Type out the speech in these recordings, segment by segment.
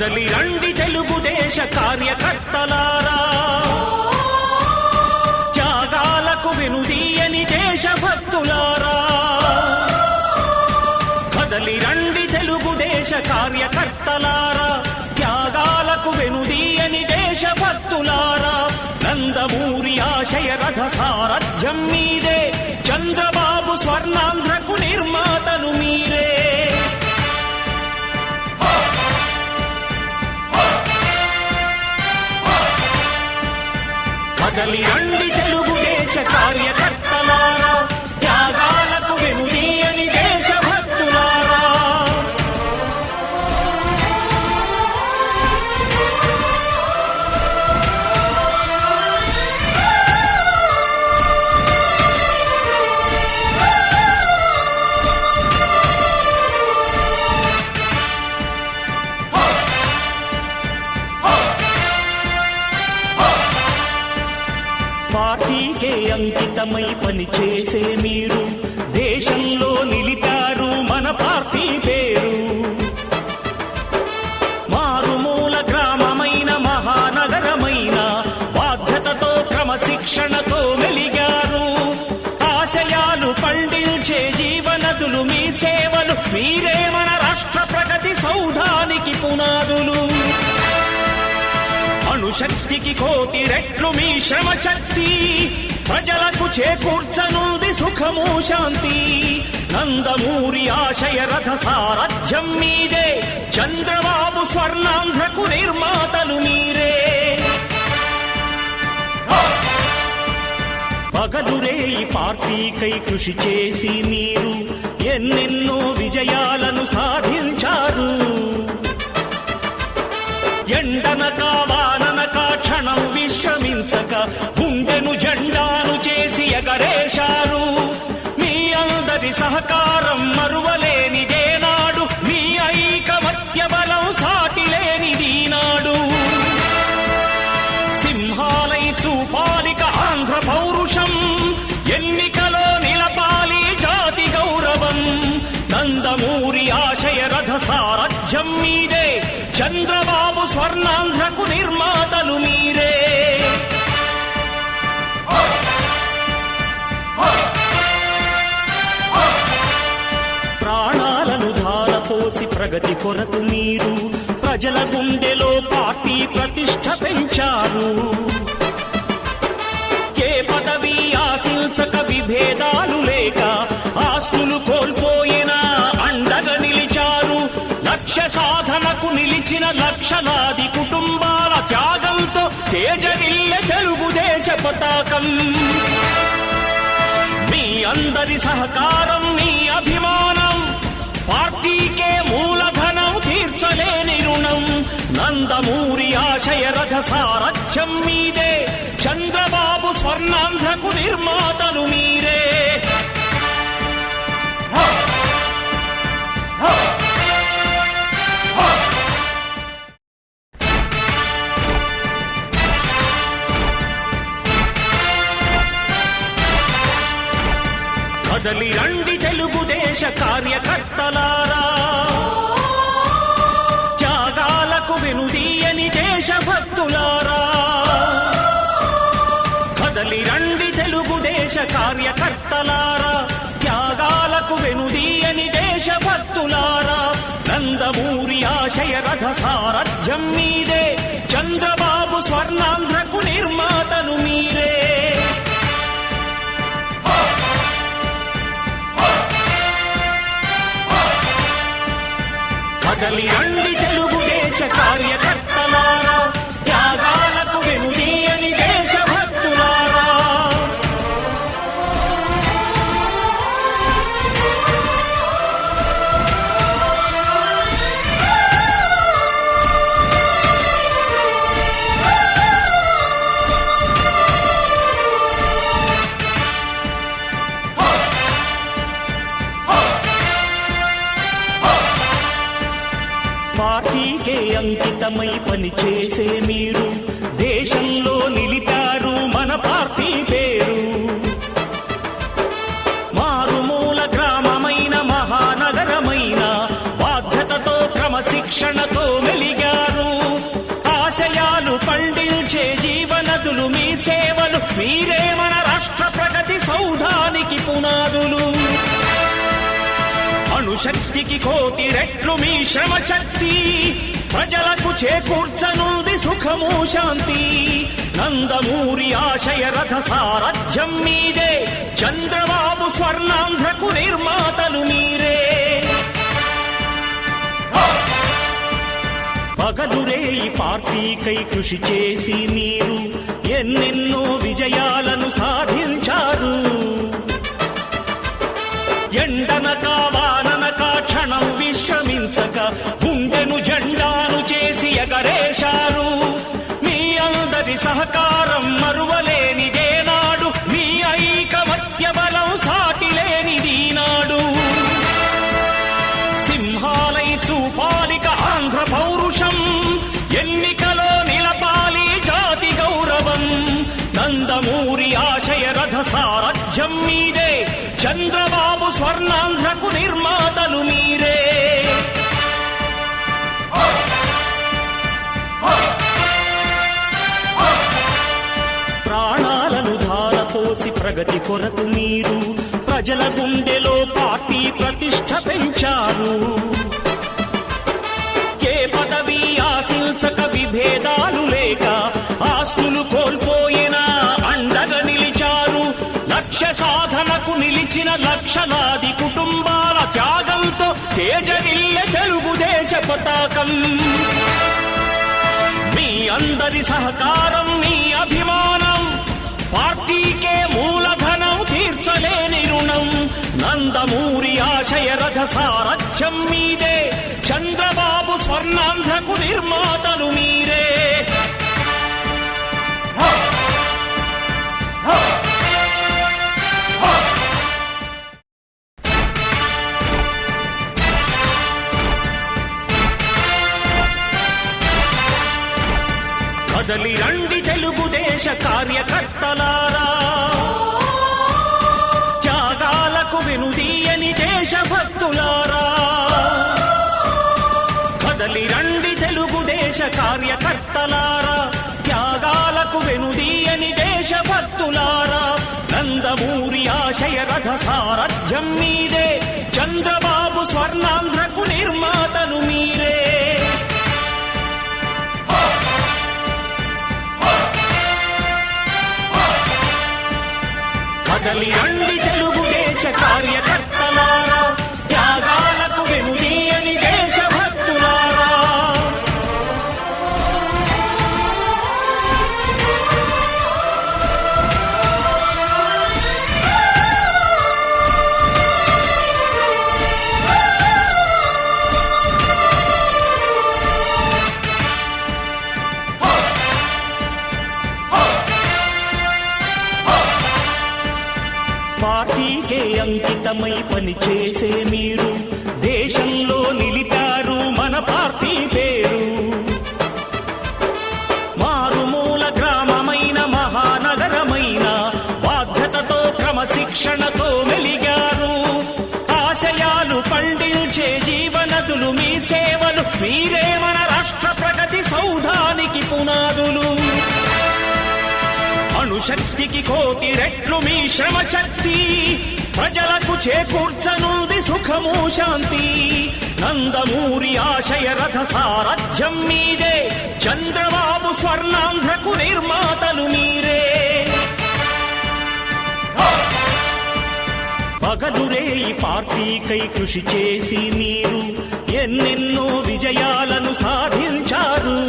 కదలి రండి తెలుగుదేశ కార్యకర్తలారా, త్యాగాలకు వెనుదీయని దేశభక్తులారా. కదలి రండి తెలుగుదేశ కార్యకర్తలారా, త్యాగాలకు వెనుదీయని దేశభక్తులారా. నందమూరి ఆశయ రథ సారథ్యం మీదే, చంద్రబాబు స్వర్ణాంధ్రకు నిర్మాతలు మీరే. కదలి రండి తెలుగుదేశ కార్యకర్తలారా, త్యాగాలకు వెనుదీయని దేశభక్తులారా. పార్టీకే అంకితమై పనిచేసే మీరు దేశంలో నిలిపారు మన పార్టీ పేరు. మారుమూల గ్రామమైన మహానగరమైన బాధ్యతతో క్రమశిక్షణతో మెలిగారు. ఆశయాలు పండించే జీవనదులు మీ సేవలు, మీరే మన రాష్ట్ర ప్రగతి సౌధానికి పునాదులు. అణుశక్తికి కోటి రెట్లు మీ శ్రమ శక్తి, ప్రజలకు చేకూర్చనుంది సుఖము శాంతి. నందమూరి ఆశయ రథ సారథ్యం మీదే, చంద్రబాబు స్వర్ణాంధ్రకు నిర్మాతలు మీరే. పగలురే ఈ పార్టీకై కృషి చేసి మీరు ఎన్నెన్నో విజయాలను సాధించారు. ఎండనక వాననక క్షణం విశ్రమించక గుండెను జెండాను చేసి ఎగరేశారు. మీ అందరి సహకారం మరువలేనిదేనాడు, మీ ఐకమత్య బలం సాటిలేనిదీనాడు. సింహాలై చూపాలిక ఆంధ్ర పౌరుషం, ఎన్నికలో నిలపాలి జాతి గౌరవం. నందమూరి ఆశయ రథ సారథ్యం మీదే, చంద్రబాబు స్వర్ణాంధ్రకు నిర్మాతలు మీరే. ప్రాణాలను ధారపోసి ప్రగతి కొరకు మీరు ప్రజల గుండెలో పార్టీ ప్రతిష్ఠ పెంచారు. ఏ పదవి ఆశించక విభేదాలు లేక ఆస్తులు కోల్పోయినా అండగా నిలిచారు. లక్ష్య సాధనకు నిలిచిన లక్షలాది కుటుంబాల త్యాగంతో తేజరిల్లె తెలుగుదేశ పతాకం. మీ అందరి సహకారం, మీ అభిమానం, పార్టీకే మూలధనం, తీర్చలేని రుణం. నందమూరి ఆశయ రథ సారథ్యం మీదే, చంద్రబాబు స్వర్ణాంధ్రకు నిర్మాతలు మీరే. కదలి రండి తెలుగుదేశ కార్యకర్తలారా, త్యాగాలకు వెనుదీయని దేశభక్తులారా. కదలి రండి తెలుగుదేశ కార్యకర్తలారా, త్యాగాలకు వెనుదీయని దేశభక్తులారా. నందమూరి ఆశయ రథ సారథ్యం మీదే, చంద్రబాబు స్వర్ణాంధ్రకు నిర్మాతలు మీరే. కదలి రండి తెలుగుదేశ కార్యకర్తలారా, త్యాగాలకు వెనుదీయని దేశభక్తులారా. పార్టీకే అంకితమై పనిచేసే మీరు దేశంలో నిలిపారు మన పార్టీ పేరు. మారుమూల గ్రామమైన మహానగరమైన బాధ్యతతో క్రమశిక్షణతో మెలిగారు. మీరే మన రాష్ట్ర ప్రగతి సౌధానికి పునాదులు. అణుశక్తికి కోటి రెట్లు మీ శ్రమ శక్తి, ప్రజలకు చేకూర్చనుంది సుఖము శాంతి. నందమూరి ఆశయ రథ సారథ్యం మీదే, చంద్రబాబు స్వర్ణాంధ్రకు నిర్మాతలు మీరే. పగలురే ఈ పార్టీకై కృషి చేసి మీరు ఎన్నెన్నో విజయాలను సాధించారు. ఎండనక వాననక క్షణం విశ్రమించక గుండెను జెండాను చేసి ఎగరేశారు. మీ అందరి సహకారం మరువలేనిదేనాడు, మీ ఐకమత్య బలం సాటిలేనిదీనాడు. సింహాలై చూపాలిక ఆంధ్ర పౌరుషం, ఎన్నికలో నిలపాలి జాతి గౌరవం. నందమూరి ఆశయ రథ సారథ్యం మీదే, చంద్రబాబు స్వర్ణాంధ్రకు నిర్మాతలు మీరే. ప్రాణాలను ధారపోసి ప్రగతి కొరకు మీరు ప్రజల గుండెలో పార్టీ ప్రతిష్ఠ పెంచారు. ఏ పదవి ఆశించక విభేదాలు లేక ఆస్తులు కోల్పోయినా అండగా నిలిచారు. లక్ష్య సాధనకు నిలిచిన లక్షలాది కుటుంబాల త్యాగంతో తేజరిల్లె తెలుగుదేశ పతాకం. మీ అందరి సహకారం, మీ అభిమానం పార్టీకే మూలధనం, తీర్చలేని రుణం. నందమూరి ఆశయ రథ సారథ్యం మీదే, చంద్రబాబు స్వర్ణాంధ్రకు నిర్మాతలు మీరే. కదలి రండి తెలుగుదేశ కార్యకర్తలారా, త్యాగాలకు వెనుదీయని దేశభక్తులారా. కదలి రండి తెలుగుదేశ కార్యకర్తలారా, త్యాగాలకు వెనుదీయని దేశభక్తులారా. నందమూరి ఆశయ రథ సారథ్యం మీదే, చంద్రబాబు స్వర్ణాంధ్రకు నిర్మాతలు మీరే. కదలి రండి తెలుగుదేశ కార్యకర్తలారా, త్యాగాలకు వెనుదీయని దేశభక్తులారా. పార్టీకే అంకితమై పనిచేసే మీరు దేశంలో నిలిపారు మన పార్టీ పేరు. మారుమూల గ్రామమైన మహానగరమైన బాధ్యతతో క్రమశిక్షణతో మెలిగారు. ఆశయాలు పండించే జీవనదులు మీ సేవలు, మీరే మన రాష్ట్ర ప్రగతి సౌధానికి పునాదులు. అణుశక్తికి కోటి రెట్లు మీ శ్రమ శక్తి, ప్రజలకు చేకూర్చనుంది సుఖము శాంతి. నందమూరి ఆశయ రథ సారథ్యం మీదే, చంద్రబాబు స్వర్ణాంధ్రకు నిర్మాతలు మీరే. పగలురే ఈ పార్టీకై కృషి చేసి మీరు ఎన్నెన్నో విజయాలను సాధించారు.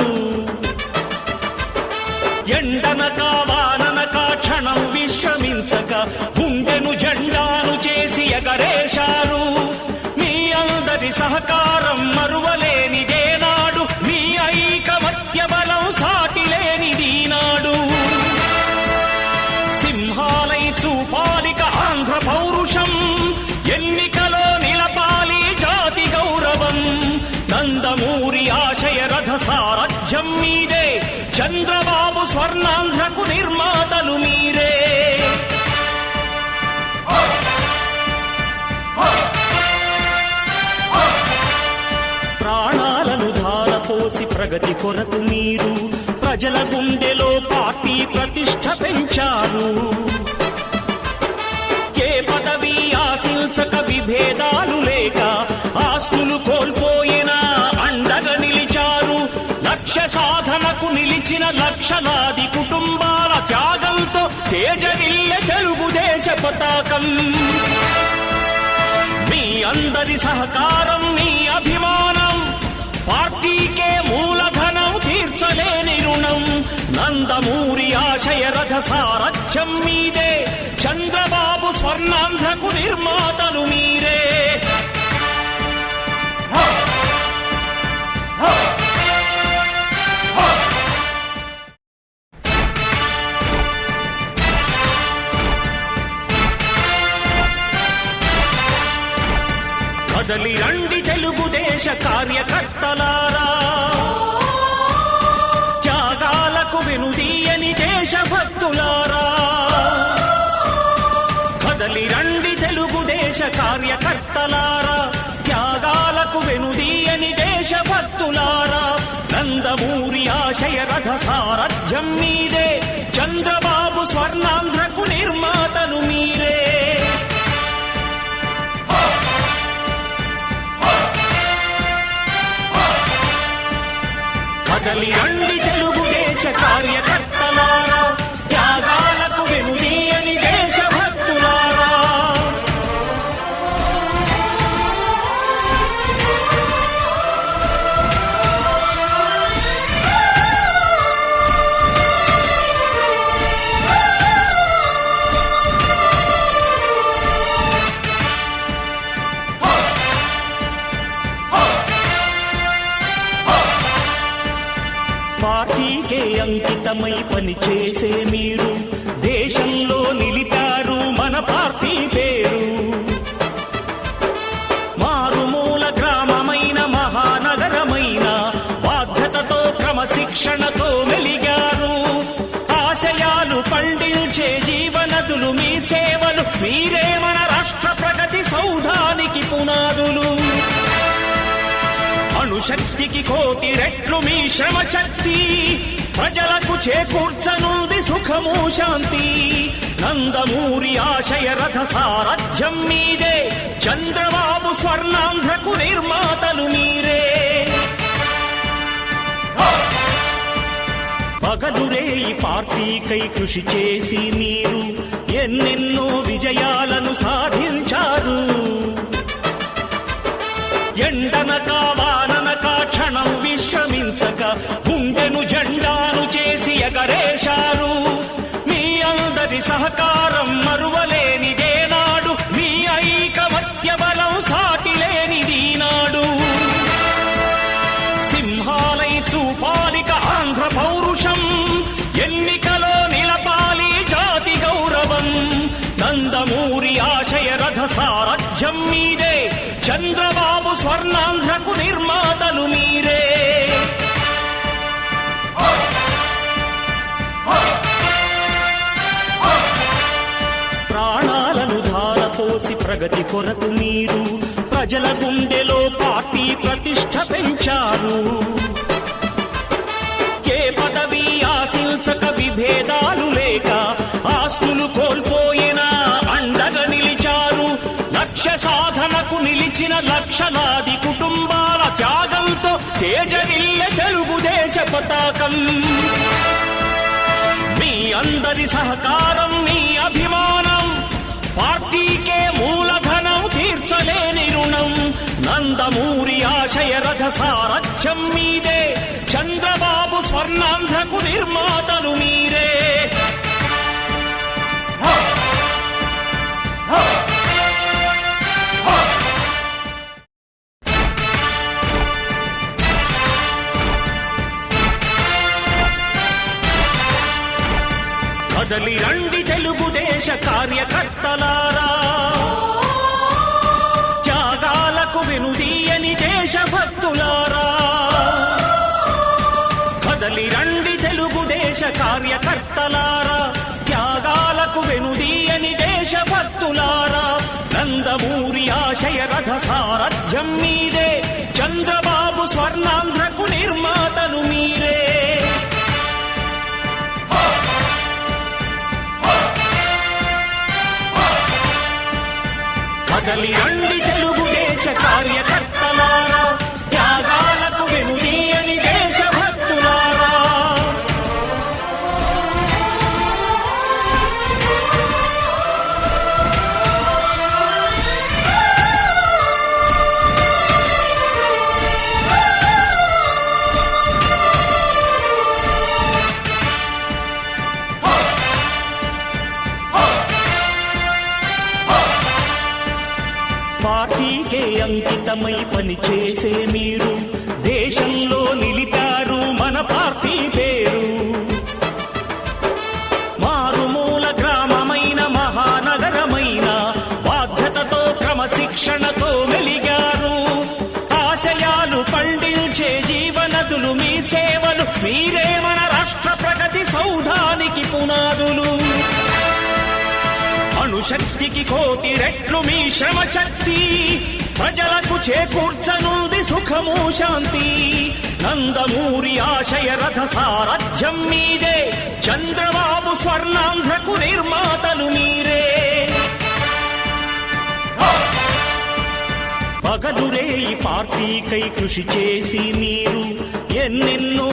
ఎండనక వాననక క్షణం విశ్రమించక గుండెను జెండాను చేసి ఎగరేశారు. మీ అందరి సహకారం మరువలేనిదేనాడు, మీ ఐకమత్య బలం సాటిలేనిదీనాడు. సింహాలై చూపాలిక ఆంధ్ర పౌరుషం, ఎన్నికలో నిలపాలి జాతి గౌరవం. నందమూరి ఆశయ రథ సారథ్యం మీదే, చంద్రబాబు స్వర్ణాంధ్రకు నిర్మాతలు మీరే. ప్రాణాలను ధారపోసి ప్రగతి కొరకు మీరు ప్రజల గుండెలో పార్టీ ప్రతిష్ఠ పెంచారు. ఏ పదవి ఆశించక విభేదాలు లేక ఆస్తులు కోల్పోయినా అండగా నిలిచారు. లక్ష్య సాధనకు నిలిచిన లక్షలాది కుటుంబాల త్యాగంతో తేజరిల్లె తెలుగుదేశ పతాకం. మీ అందరి సహకారం, మీ అభిమానం పార్టీకే మూలధనం, తీర్చలేని రుణం. నందమూరి ఆశయ రథ సారథ్యం మీదే, చంద్రబాబు స్వర్ణాంధ్రకు నిర్మాతలు మీరే. కదలి రండి తెలుగుదేశ కార్యకర్తలారా, త్యాగాలకు వెనుదీయని దేశభక్తులారా. కదలి రండి తెలుగుదేశ కార్యకర్తలారా, త్యాగాలకు వెనుదీయని దేశభక్తులారా. నందమూరి ఆశయ రథ సారథ్యం మీదే, చంద్రబాబు స్వర్ణాంధ్రకు నిర్మాతలు మీరే. కదలి రండి తెలుగుదేశ కార్యకర్తలారా, త్యాగాలకు వెనుదీయని దేశభక్తులారా. పార్టీకే అంకితమై పనిచేసే మీరు దేశంలో నిలిపారు మన పార్టీ పేరు. మారుమూల గ్రామమైన మహానగరమైన బాధ్యతతో క్రమశిక్షణతో మెలిగారు. ఆశయాలు పండించే జీవనదులు మీ సేవలు, మీరే మన రాష్ట్ర ప్రగతి సౌధానికి పునాదులు. అణుశక్తికి కోటి రెట్లు మీ శ్రమ శక్తి, ప్రజలకు చేకూర్చనుంది సుఖము శాంతి. నందమూరి ఆశయ రథ సారథ్యం మీదే, చంద్రబాబు స్వర్ణాంధ్రకు నిర్మాతలు మీరే. పగలురే ఈ పార్టీకై కృషి చేసి మీరు ఎన్నెన్నో విజయాలను సాధించారు. ఎండనక వాననక క్షణం విశ్రమించక గుండెను జెండాను చేసి ఎగరేశారు. మీ అందరి సహకారం మరువలేనిదే నాడు, మీ ఐకమత్య బలం సాటిలేనిది నాడు. సింహాలై చూపాలిక ఆంధ్ర పౌరుషం, ఎన్నికలో నిలపాలి జాతి గౌరవం. నందమూరి ఆశయ రథ సారథ్యం మీదే, చంద్రబాబు స్వర్ణాంధ్రకు నిర్మాతలు మీరే. ప్రాణాలను ధారపోసి ప్రగతి కొరకు మీరు ప్రజల గుండెలో పార్టీ ప్రతిష్ఠ పెంచారు. ఏ పదవి ఆశించక విభేదాలు లేక ఆస్తులు కోల్పోయినా అండగా నిలిచారు. లక్ష్య సాధనకు నిలిచిన లక్షలాది కుటుంబాల త్యాగంతో తేజరిల్లె తెలుగుదేశ పతాకం. మీ అందరి సహకారం, మీ అభిమానం పార్టీకే మూలధనం, తీర్చలేని రుణం. నందమూరి ఆశయ రథ సారథ్యం మీదే, చంద్రబాబు స్వర్ణాంధ్రకు నిర్మాతలు మీరే. కదలి రండి తెలుగుదేశ కార్యకర్తలారా, త్యాగాలకు వెనుదీయని దేశభక్తులారా. కదలి రండి తెలుగుదేశ కార్యకర్తలారా, త్యాగాలకు వెనుదీయని దేశభక్తులారా. నందమూరి ఆశయ రథ సారథ్యం మీదే, చంద్రబాబు స్వర్ణాంధ్రకు నిర్మాతలు మీరే. కదలి రండి తెలుగుదేశ కార్యకర్తలారా, త్యాగాలకు వెనుదీయని దేశభక్తులారా. పార్టీకే అంకితమై పనిచేసే మీరు దేశంలో నిలిపారు మన పార్టీ పేరు. మారుమూల గ్రామమైన మహానగరమైన బాధ్యతతో క్రమశిక్షణతో మెలిగారు. ఆశయాలు పండించే జీవనదులు మీ సేవలు, మీరే మన రాష్ట్ర ప్రగతి సౌధానికి పునాదులు. అణుశక్తికి కోటి రెట్లు మీ శ్రమ శక్తి, ప్రజలకు చేకూర్చనుంది సుఖము శాంతి. నందమూరి ఆశయ రథ సారథ్యం మీదే, చంద్రబాబు స్వర్ణాంధ్రకు నిర్మాతలు మీరే. పగలురే ఈ పార్టీకై కృషి చేసి మీరు ఎన్నెన్నో